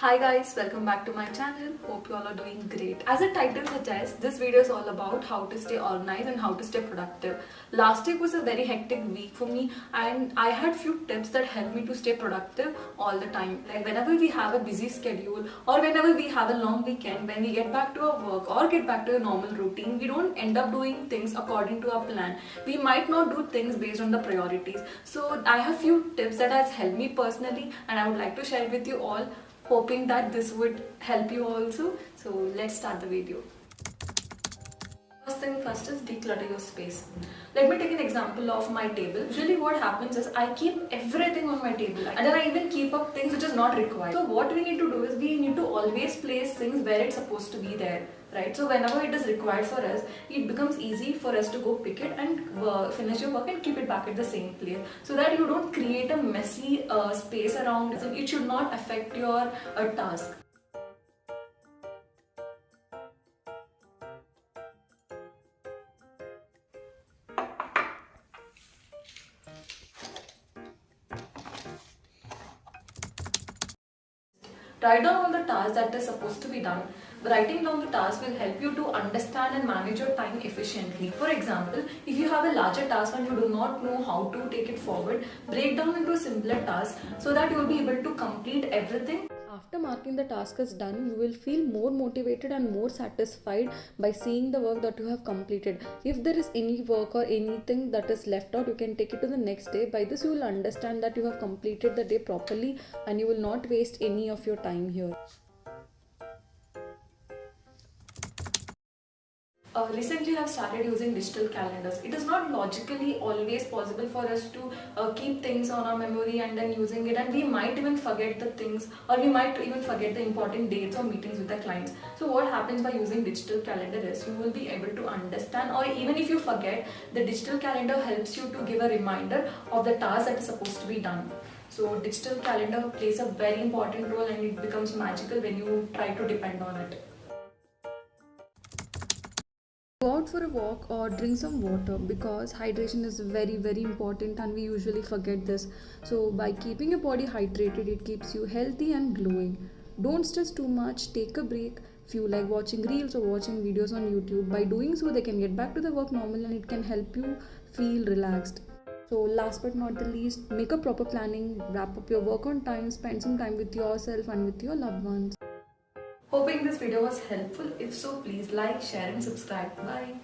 Hi guys, welcome back to my channel. Hope you all are doing great. As the title suggests, this video is all about how to stay organized and how to stay productive. Last week was a very hectic week for me and I had few tips that helped me to stay productive all the time. Like whenever we have a busy schedule or whenever we have a long weekend, when we get back to our work or get back to a normal routine, we don't end up doing things according to our plan. We might not do things based on the priorities. So I have few tips that has helped me personally and I would like to share it with you all, hoping that this would help you also. So let's start the video. First thing first is declutter your space. Let me take an example of my table. Usually what happens is I keep everything on my table and then I even keep up things which is not required. So what we need to do is we need to always place things where it's supposed to be there, right? So whenever it is required for us, it becomes easy for us to go pick it and finish your work and keep it back at the same place, so that you don't create a messy space around it. So it should not affect your task. Write down all the tasks that are supposed to be done. Writing down the task will help you to understand and manage your time efficiently. For example, if you have a larger task and you do not know how to take it forward, break down into simpler tasks so that you will be able to complete everything. After marking the task as done, you will feel more motivated and more satisfied by seeing the work that you have completed. If there is any work or anything that is left out, you can take it to the next day. By this, you will understand that you have completed the day properly and you will not waste any of your time here. Recently I have started using digital calendars. It is not logically always possible for us to keep things on our memory and then using it, and we might even forget the things, or we might even forget the important dates or meetings with the clients. So what happens by using digital calendar is you will be able to understand, or even if you forget, the digital calendar helps you to give a reminder of the task that is supposed to be done. So digital calendar plays a very important role and it becomes magical when you try to depend on it. Go out for a walk or drink some water, because hydration is very important and we usually forget this. So by keeping your body hydrated, it keeps you healthy and glowing. Don't stress too much, take a break. If you like watching reels or watching videos on YouTube, by doing so they can get back to the work normal and it can help you feel relaxed. So last but not the least, make a proper planning, wrap up your work on time, spend some time with yourself and with your loved ones. Hoping this video was helpful. If so, please like, share and subscribe. Bye.